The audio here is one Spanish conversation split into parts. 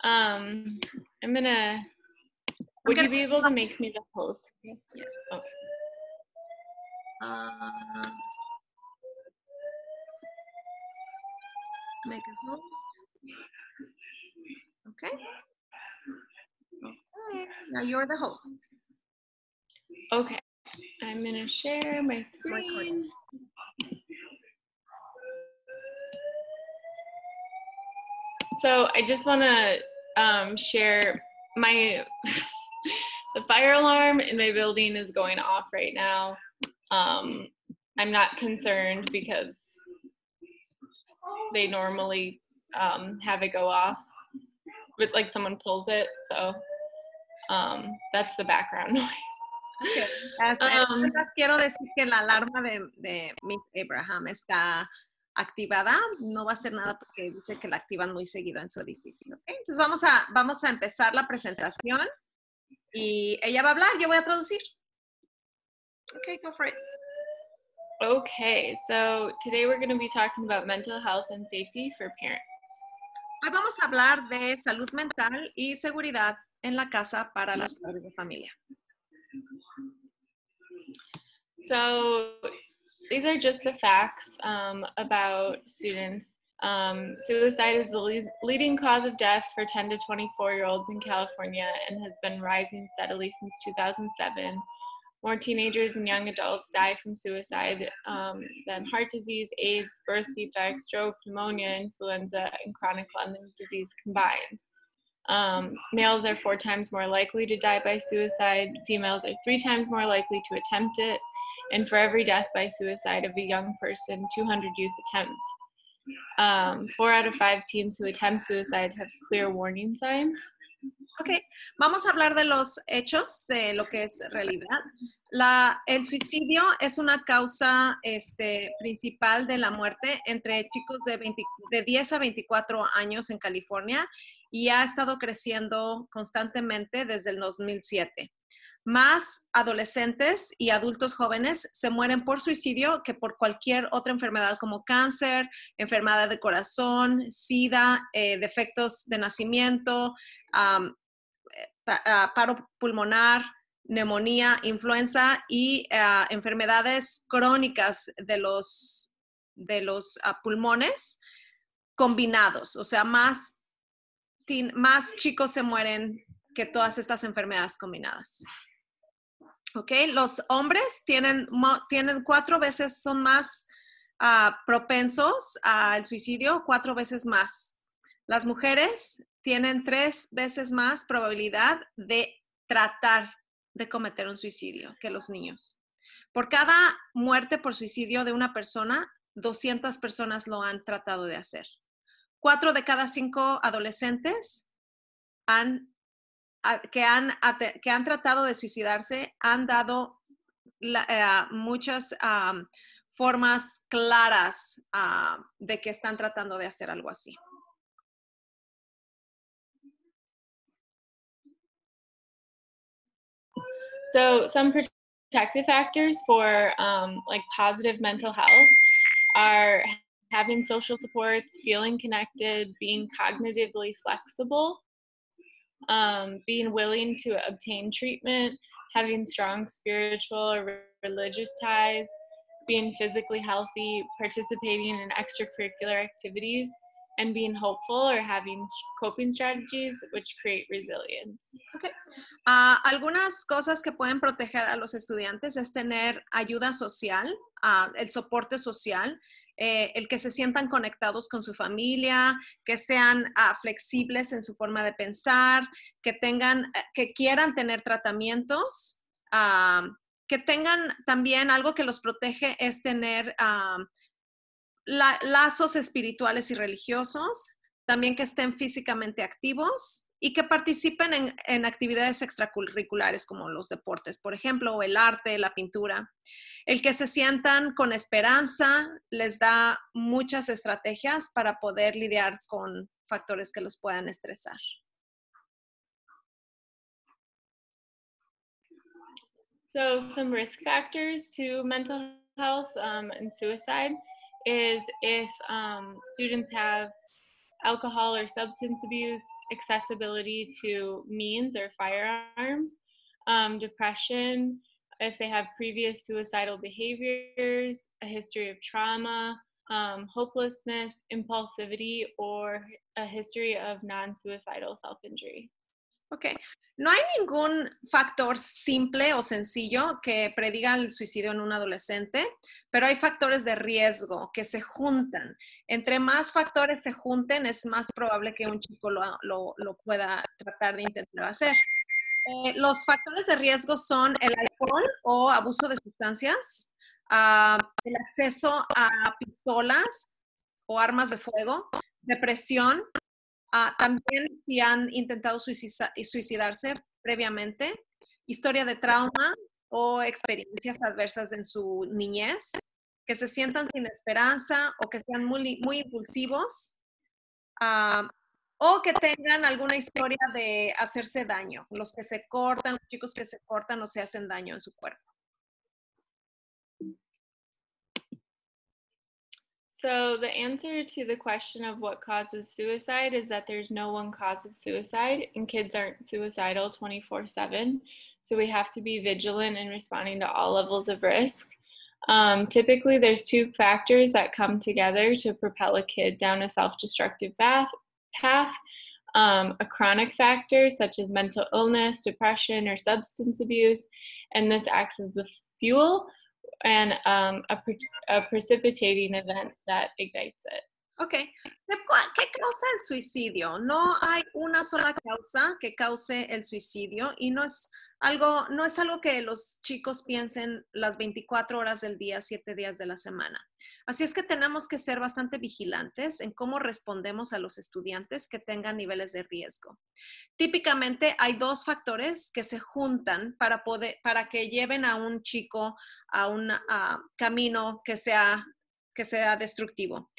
I'm gonna, would you be able to make me the host? Yes. Oh. Make a host. Okay. Okay. Now you're the host. Okay. I'm gonna share my screen. Recording. So I just want to share my the fire alarm in my building is going off right now. I'm not concerned because they normally have it go off, but like someone pulls it. So that's the background noise. Okay. Quiero decir que la alarma de Miss Abraham está activada. No va a hacer nada porque dice que la activan muy seguido en su edificio. Okay. Entonces vamos a empezar la presentación y ella va a hablar. Yo voy a traducir. Okay, go for it. Okay, so today we're going to be talking about mental health and safety for parents. Hoy vamos a hablar de salud mental y seguridad en la casa para los padres de familia. So these are just the facts about students. Suicide is the leading cause of death for 10 to 24-year-olds in California and has been rising steadily since 2007. More teenagers and young adults die from suicide than heart disease, AIDS, birth defects, stroke, pneumonia, influenza, and chronic lung disease combined. Males are 4 times more likely to die by suicide. Females are 3 times more likely to attempt it. And for every death by suicide of a young person, 200 youth attempt. 4 out of 5 teens who attempt suicide have clear warning signs. Ok, vamos a hablar de los hechos, de lo que es realidad. El suicidio es una causa principal de la muerte entre chicos de 10 a 24 años en California y ha estado creciendo constantemente desde el 2007. Más adolescentes y adultos jóvenes se mueren por suicidio que por cualquier otra enfermedad como cáncer, enfermedad de corazón, SIDA, defectos de nacimiento, paro pulmonar, neumonía, influenza y enfermedades crónicas de los pulmones combinados. O sea, más chicos se mueren que todas estas enfermedades combinadas. ¿Ok? Los hombres tienen 4 veces, son más propensos al suicidio, 4 veces más. Las mujeres tienen 3 veces más probabilidad de tratar de cometer un suicidio que los niños. Por cada muerte por suicidio de una persona, 200 personas lo han tratado de hacer. 4 de cada 5 adolescentes que han tratado de suicidarse han dado muchas formas claras de que están tratando de hacer algo así. So some protective factors for like positive mental health are having social supports, feeling connected, being cognitively flexible, being willing to obtain treatment, having strong spiritual or religious ties, being physically healthy, participating in extracurricular activities, and being hopeful or having coping strategies which create resilience. Okay. Algunas cosas que pueden proteger a los estudiantes es tener ayuda social, el soporte social, el que se sientan conectados con su familia, que sean flexibles en su forma de pensar, que quieran tener tratamientos, que tengan también algo que los protege es tener lazos espirituales y religiosos, también que estén físicamente activos y que participen en actividades extracurriculares como los deportes, por ejemplo, o el arte, la pintura. El que se sientan con esperanza les da muchas estrategias para poder lidiar con factores que los puedan estresar. So some risk factors to mental health and suicide is if students have alcohol or substance abuse, accessibility to means or firearms, depression, if they have previous suicidal behaviors, a history of trauma, hopelessness, impulsivity, or a history of non-suicidal self-injury. Ok, no hay ningún factor simple o sencillo que prediga el suicidio en un adolescente, pero hay factores de riesgo que se juntan. Entre más factores se junten, es más probable que un chico lo pueda tratar de intentar hacer. Los factores de riesgo son el alcohol o abuso de sustancias, el acceso a pistolas o armas de fuego, depresión, también si han intentado suicidarse previamente, historia de trauma o experiencias adversas en su niñez, que se sientan sin esperanza o que sean muy impulsivos, o que tengan alguna historia de hacerse daño, los que se cortan, los chicos que se cortan o se hacen daño en su cuerpo. So the answer to the question of what causes suicide is that there's no one cause of suicide, and kids aren't suicidal 24/7. So we have to be vigilant in responding to all levels of risk. Typically, there's two factors that come together to propel a kid down a self-destructive path. A chronic factor such as mental illness, depression, or substance abuse, and this acts as the fuel, and a precipitating event that ignites it. Ok, ¿qué causa el suicidio? No hay una sola causa que cause el suicidio y no es algo que los chicos piensen las 24 horas del día, 7 días de la semana. Así es que tenemos que ser bastante vigilantes en cómo respondemos a los estudiantes que tengan niveles de riesgo. Típicamente hay dos factores que se juntan para que lleven a un chico a un camino que sea destructivo.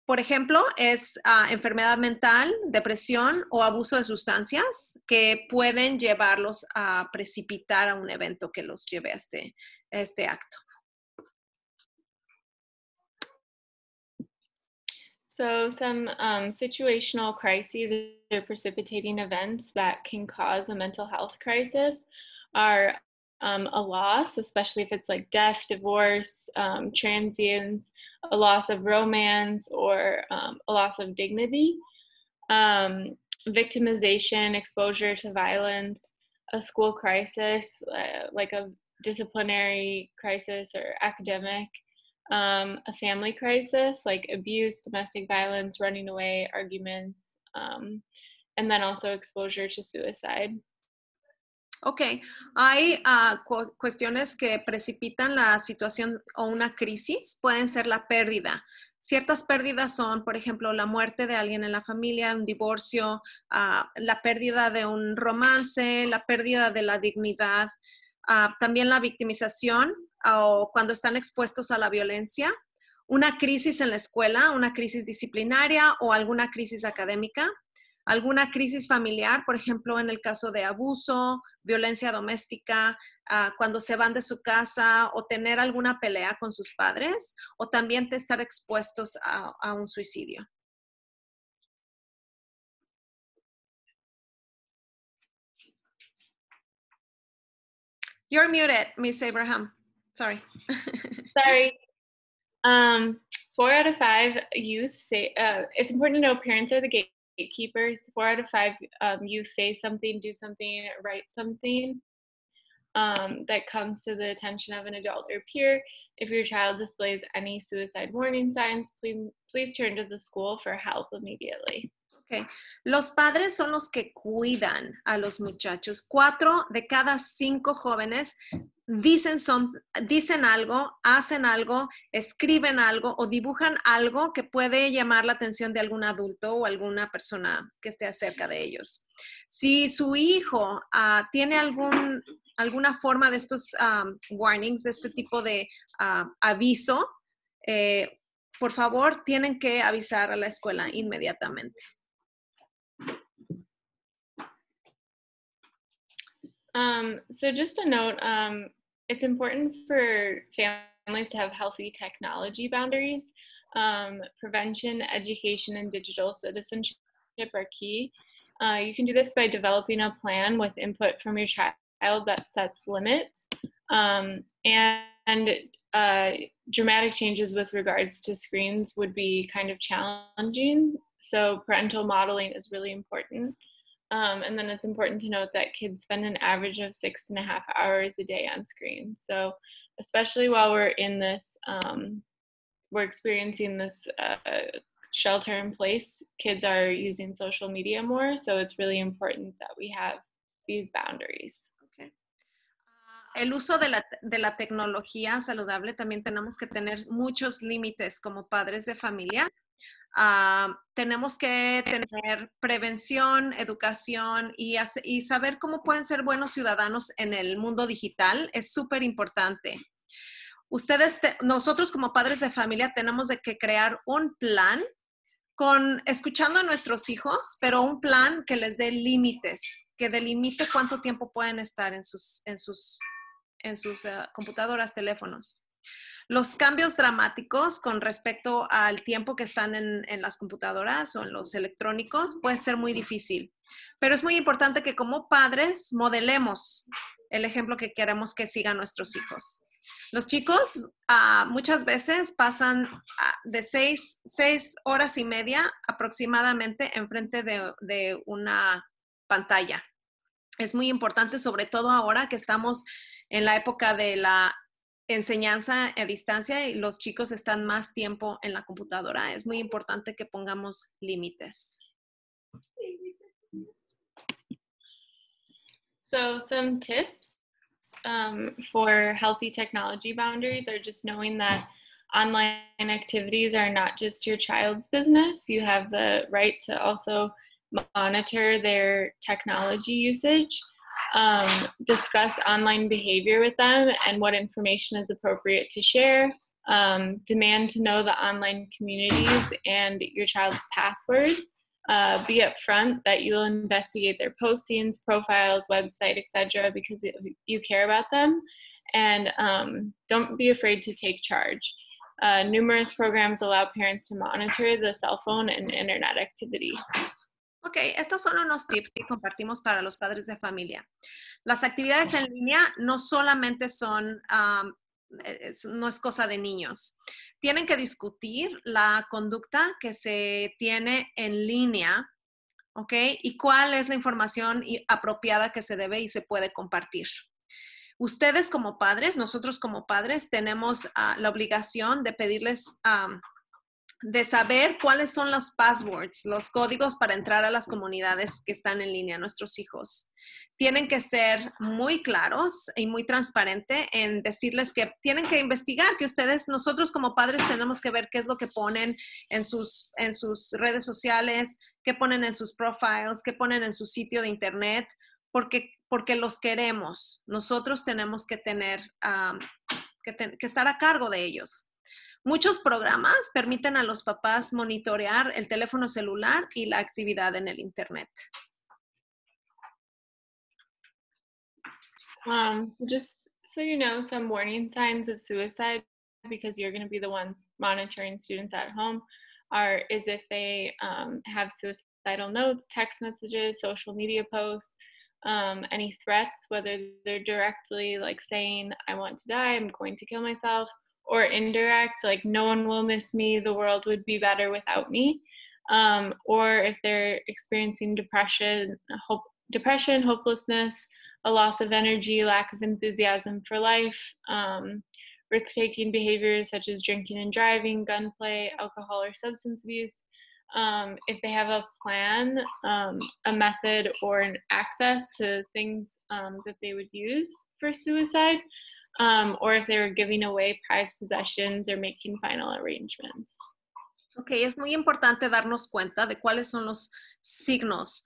Por ejemplo, es enfermedad mental, depresión o abuso de sustancias que pueden llevarlos a precipitar a un evento que los lleve a este acto. So some situational crises or precipitating events that can cause a mental health crisis are a loss, especially if it's like death, divorce, transience, a loss of romance, or a loss of dignity, victimization, exposure to violence, a school crisis, like a disciplinary crisis or academic, a family crisis like abuse, domestic violence, running away, arguments, and then also exposure to suicide. Ok, hay cuestiones que precipitan la situación o una crisis, pueden ser la pérdida. Ciertas pérdidas son, por ejemplo, la muerte de alguien en la familia, un divorcio, la pérdida de un romance, la pérdida de la dignidad, también la victimización o cuando están expuestos a la violencia, una crisis en la escuela, una crisis disciplinaria o alguna crisis académica. Alguna crisis familiar, por ejemplo, en el caso de abuso, violencia doméstica, cuando se van de su casa o tener alguna pelea con sus padres o también estar expuestos a un suicidio. You're muted, Miss Abraham. Sorry. Sorry. 4 out of 5 youth say, it's important to know parents are the gatekeepers. 4 out of 5 youth say something, do something, write something that comes to the attention of an adult or peer. If your child displays any suicide warning signs, please turn to the school for help immediately. Okay. Los padres son los que cuidan a los muchachos. 4 de cada 5 jóvenes dicen algo, hacen algo, escriben algo o dibujan algo que puede llamar la atención de algún adulto o alguna persona que esté cerca de ellos. Si su hijo tiene alguna forma de estos warnings, de este tipo de aviso, por favor, tienen que avisar a la escuela inmediatamente. So just a note, it's important for families to have healthy technology boundaries. Prevention, education, and digital citizenship are key. You can do this by developing a plan with input from your child that sets limits, and dramatic changes with regards to screens would be kind of challenging. So parental modeling is really important. And then it's important to note that kids spend an average of 6.5 hours a day on screen. So especially while we're in this, we're experiencing this shelter in place, kids are using social media more. So it's really important that we have these boundaries. Okay. El uso de la tecnología saludable también tenemos que tener muchos límites como padres de familia. Tenemos que tener prevención, educación y saber cómo pueden ser buenos ciudadanos en el mundo digital es súper importante. Nosotros como padres de familia tenemos que crear un plan escuchando a nuestros hijos, pero un plan que les dé límites, que delimite cuánto tiempo pueden estar en sus computadoras, teléfonos. Los cambios dramáticos con respecto al tiempo que están en las computadoras o en los electrónicos puede ser muy difícil, pero es muy importante que como padres modelemos el ejemplo que queremos que sigan nuestros hijos. Los chicos muchas veces pasan de 6 horas y media aproximadamente enfrente de una pantalla. Es muy importante, sobre todo ahora que estamos en la época de la enseñanza a distancia y los chicos están más tiempo en la computadora. Es muy importante que pongamos límites. So some tips for healthy technology boundaries are just knowing that online activities are not just your child's business. You have the right to also monitor their technology usage. Discuss online behavior with them and what information is appropriate to share. Demand to know the online communities and your child's password. Be upfront that you will investigate their postings, profiles, website, etc. because you care about them. And don't be afraid to take charge. Numerous programs allow parents to monitor the cell phone and internet activity. Ok, estos son unos tips que compartimos para los padres de familia. Las actividades en línea no solamente no es cosa de niños. Tienen que discutir la conducta que se tiene en línea, ¿ok? Y cuál es la información apropiada que se debe y se puede compartir. Ustedes como padres, nosotros como padres, tenemos la obligación de pedirles de saber cuáles son los passwords, los códigos para entrar a las comunidades que están en línea, nuestros hijos. Tienen que ser muy claros y muy transparentes en decirles que tienen que investigar, que nosotros como padres tenemos que ver qué es lo que ponen en sus redes sociales, qué ponen en sus profiles, qué ponen en su sitio de internet, porque los queremos. Nosotros tenemos que tener, que estar a cargo de ellos. Muchos programas permiten a los papás monitorear el teléfono celular y la actividad en el internet. So just so you know, some warning signs of suicide, because you're going to be the ones monitoring students at home, is if they have suicidal notes, text messages, social media posts, any threats, whether they're directly like saying, I want to die, I'm going to kill myself, or indirect, like no one will miss me, the world would be better without me, or if they're experiencing depression, hopelessness, a loss of energy, lack of enthusiasm for life, risk-taking behaviors such as drinking and driving, gunplay, alcohol or substance abuse. If they have a plan, a method, or an access to things that they would use for suicide, or if they were giving away prized possessions or making final arrangements. Ok, es muy importante darnos cuenta de cuáles son los signos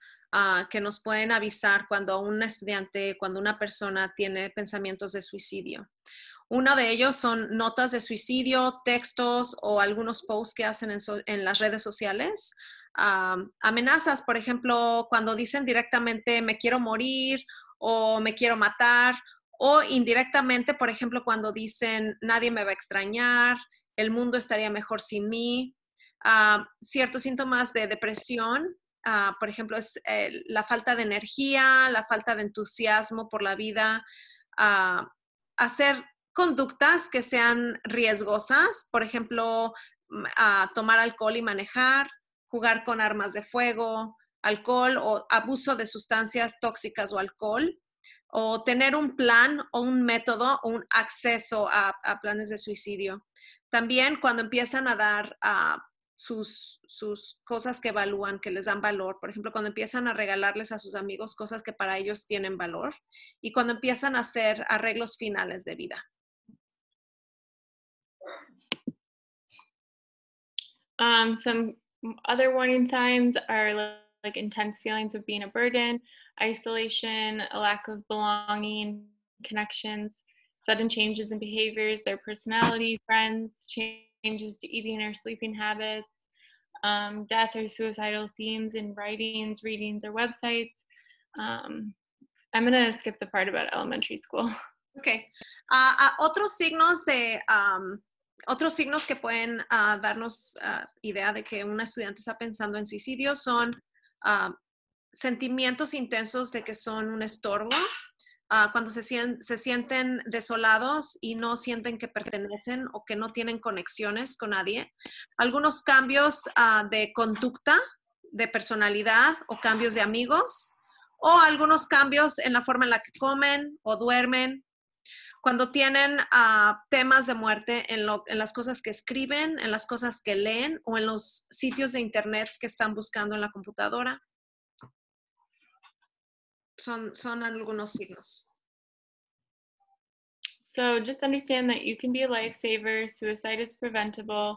que nos pueden avisar cuando un estudiante, cuando una persona tiene pensamientos de suicidio. Uno de ellos son notas de suicidio, textos o algunos posts que hacen en las redes sociales. Amenazas, por ejemplo, cuando dicen directamente me quiero morir o me quiero matar, o indirectamente, por ejemplo, cuando dicen nadie me va a extrañar, el mundo estaría mejor sin mí. Ciertos síntomas de depresión, por ejemplo, es la falta de energía, la falta de entusiasmo por la vida, hacer conductas que sean riesgosas, por ejemplo, tomar alcohol y manejar, jugar con armas de fuego, alcohol o abuso de sustancias tóxicas o alcohol, o tener un plan o un método o un acceso a planes de suicidio. También cuando empiezan a dar sus cosas que evalúan, que les dan valor, por ejemplo, cuando empiezan a regalarles a sus amigos cosas que para ellos tienen valor, y cuando empiezan a hacer arreglos finales de vida. Some other warning signs are like intense feelings of being a burden, isolation, a lack of belonging, connections, sudden changes in behaviors, their personality, friends, changes to eating or sleeping habits, death or suicidal themes in writings, readings, or websites. I'm going to skip the part about elementary school. Okay. Otros signos que pueden darnos idea de que un estudiante está pensando en suicidio son sentimientos intensos de que son un estorbo, cuando se sienten desolados y no sienten que pertenecen o que no tienen conexiones con nadie. Algunos cambios de conducta, de personalidad o cambios de amigos, o algunos cambios en la forma en la que comen o duermen. Cuando tienen temas de muerte en las cosas que escriben, en las cosas que leen o en los sitios de internet que están buscando en la computadora. Son algunos signos. So just understand that you can be a lifesaver. Suicide is preventable.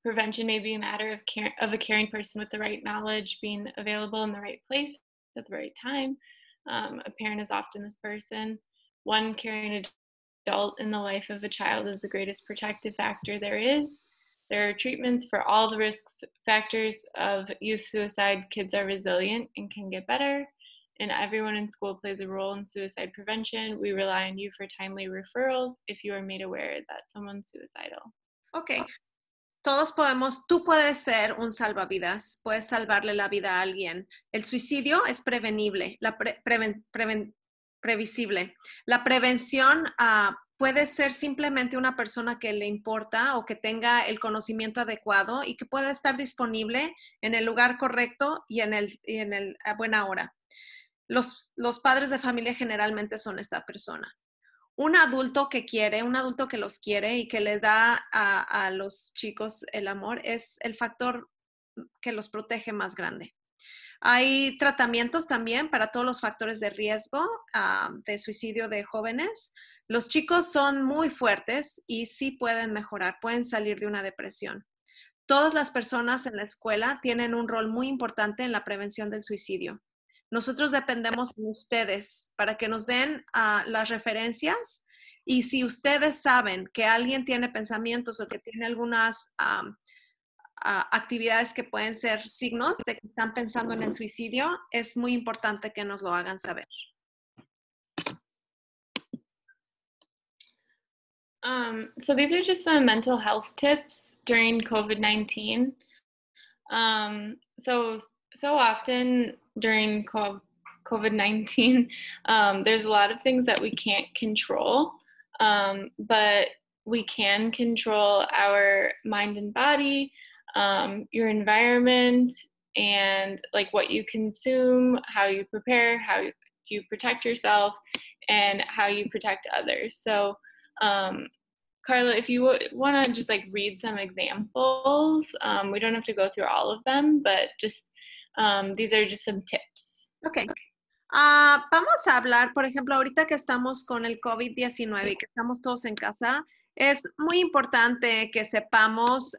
Prevention may be a matter of a caring person with the right knowledge, being available in the right place at the right time. A parent is often this person. One caring adult in the life of a child is the greatest protective factor there is. There are treatments for all the risk factors of youth suicide. Kids are resilient and can get better. And everyone in school plays a role in suicide prevention. We rely on you for timely referrals if you are made aware that someone's suicidal. Okay. Tú puedes ser un salvavidas, puedes salvarle la vida a alguien. El suicidio es prevenible, previsible. La prevención puede ser simplemente una persona que le importa o que tenga el conocimiento adecuado y que pueda estar disponible en el lugar correcto y a buena hora. Los padres de familia generalmente son esta persona. Un adulto que los quiere y que le da a los chicos el amor es el factor que los protege más grande. Hay tratamientos también para todos los factores de riesgo de suicidio de jóvenes. Los chicos son muy fuertes y sí pueden mejorar, pueden salir de una depresión. Todas las personas en la escuela tienen un rol muy importante en la prevención del suicidio. Nosotros dependemos de ustedes para que nos den las referencias, y si ustedes saben que alguien tiene pensamientos o que tiene algunas actividades que pueden ser signos de que están pensando en el suicidio, es muy importante que nos lo hagan saber. So these are just some mental health tips during COVID-19. So often during COVID-19, there's a lot of things that we can't control, but we can control our mind and body, your environment, and like what you consume, how you prepare, how you protect yourself, and how you protect others. So Carla, if you want to just like read some examples, we don't have to go through all of them, but just these are just some tips. Okay. Vamos a hablar, por ejemplo, ahorita que estamos con el COVID-19 y que estamos todos en casa, es muy importante que sepamos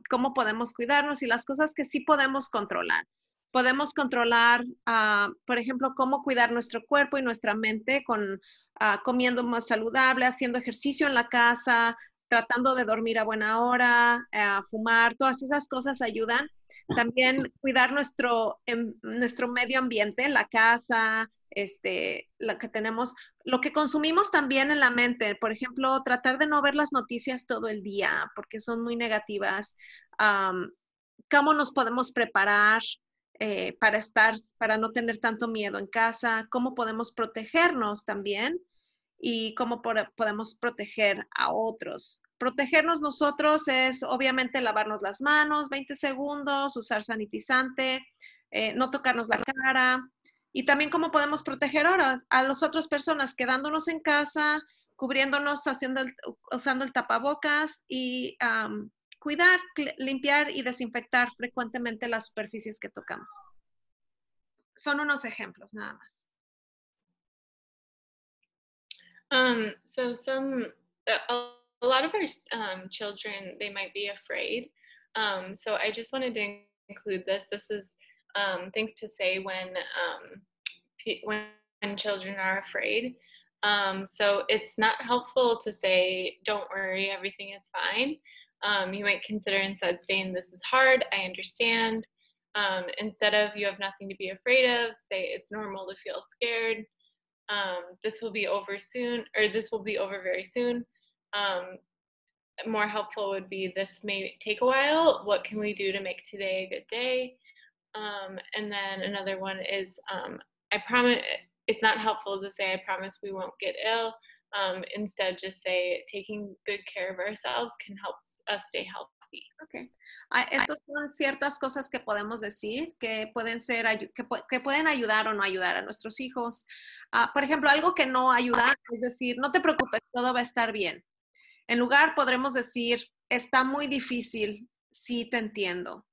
cómo podemos cuidarnos y las cosas que sí podemos controlar. Podemos controlar, por ejemplo, cómo cuidar nuestro cuerpo y nuestra mente comiendo más saludable, haciendo ejercicio en la casa, tratando de dormir a buena hora, fumar, todas esas cosas ayudan. También cuidar nuestro medio ambiente, la casa, la que tenemos, lo que consumimos también en la mente. Por ejemplo, tratar de no ver las noticias todo el día porque son muy negativas. ¿Cómo nos podemos preparar para no tener tanto miedo en casa? ¿Cómo podemos protegernos también? Y cómo podemos proteger a otros. Protegernos nosotros es obviamente lavarnos las manos 20 segundos, usar sanitizante, no tocarnos la cara. Y también cómo podemos proteger ahora a las otras personas, quedándonos en casa, cubriéndonos, usando el tapabocas y cuidar, limpiar y desinfectar frecuentemente las superficies que tocamos. Son unos ejemplos nada más. So a lot of our children, they might be afraid. So I just wanted to include this. This is things to say when children are afraid. So it's not helpful to say, "Don't worry, everything is fine." You might consider instead saying, "This is hard. I understand." Instead of "You have nothing to be afraid of," say, "It's normal to feel scared. This will be over soon," or "This will be over very soon." More helpful would be, "This may take a while. What can we do to make today a good day?" And then another one is, "I promise." It's not helpful to say, "I promise we won't get ill." Instead, just say, "Taking good care of ourselves can help us stay healthy." Okay. Estas son ciertas cosas que podemos decir que pueden ser, que pueden ayudar o no ayudar a nuestros hijos. Por ejemplo, algo que no ayuda es decir, "No te preocupes, todo va a estar bien." En lugar, podremos decir, "Está muy difícil, sí te entiendo."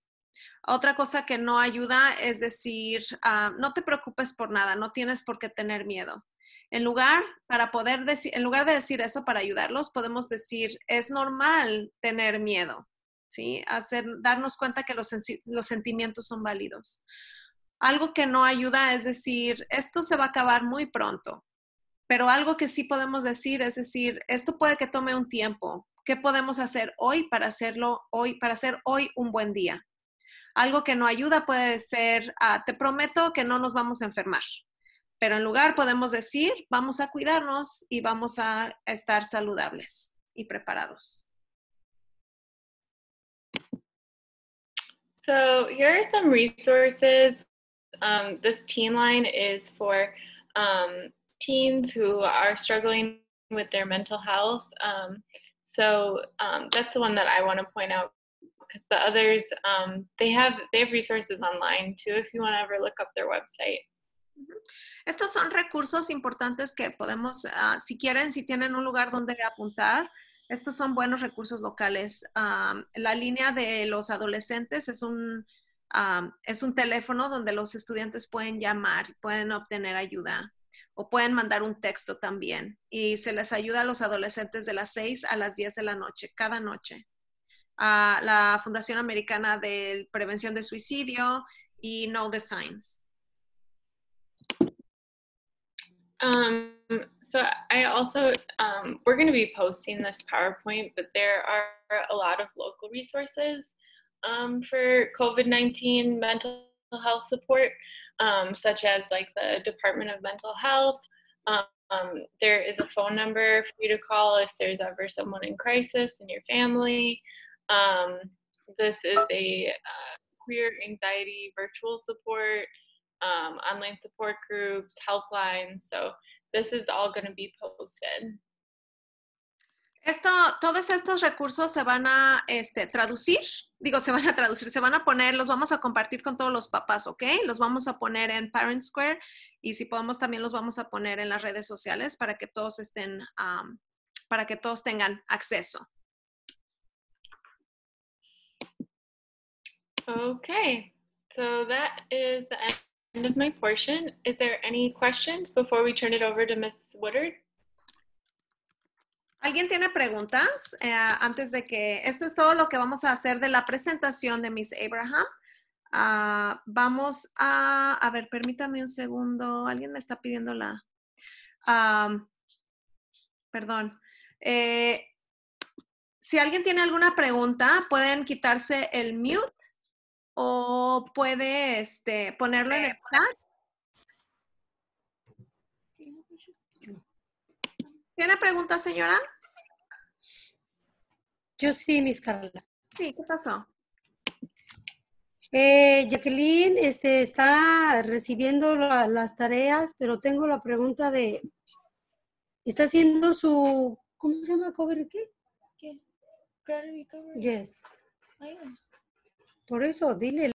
Otra cosa que no ayuda es decir, "No te preocupes por nada, no tienes por qué tener miedo." En lugar de decir eso para ayudarlos, podemos decir, "Es normal tener miedo." ¿Sí? Darnos cuenta que los sentimientos son válidos. Algo que no ayuda es decir, "Esto se va a acabar muy pronto." Pero algo que sí podemos decir es decir, "Esto puede que tome un tiempo. ¿Qué podemos hacer hoy para hacer hoy un buen día?" Algo que no ayuda puede ser, "Te prometo que no nos vamos a enfermar." Pero en lugar podemos decir, "Vamos a cuidarnos y vamos a estar saludables y preparados." So here are some resources. This teen line is for teens who are struggling with their mental health. That's the one that I want to point out, because the others, they have resources online too if you want to ever look up their website. Estos son recursos importantes que podemos, si tienen un lugar donde apuntar, estos son buenos recursos locales. La línea de los adolescentes es un teléfono donde los estudiantes pueden llamar, pueden obtener ayuda o pueden mandar un texto también. Y se les ayuda a los adolescentes de las 6 a las 10 de la noche, cada noche. La Fundación Americana de Prevención de Suicidio y Know the Signs. So I also, we're going to be posting this PowerPoint, but there are a lot of local resources for COVID-19 mental health support, such as like the Department of Mental Health. There is a phone number for you to call if there's ever someone in crisis in your family. This is a queer anxiety virtual support, online support groups, helplines. So this is all going to be posted. Todos estos recursos se van a traducir, se van a poner, los vamos a compartir con todos los papás, ¿ok? Los vamos a poner en Parent Square y si podemos también los vamos a poner en las redes sociales para que todos para que todos tengan acceso. Okay, so that is the end of my portion. Is there any questions before we turn it over to Ms. Woodard? ¿Alguien tiene preguntas? Antes de que, esto es todo lo que vamos a hacer de la presentación de Miss Abraham. Vamos a ver, permítame un segundo. Alguien me está pidiendo perdón. Si alguien tiene alguna pregunta, pueden quitarse el mute o puede ponerlo en el chat. ¿Tiene preguntas, señora? Yo sí, Miss Carla. Sí, ¿qué pasó? Jacqueline está recibiendo las tareas, pero tengo la pregunta de, ¿está haciendo su, ¿cómo se llama? ¿Cover qué? ¿Qué? Cover. Yes. Ahí va. Por eso, dile.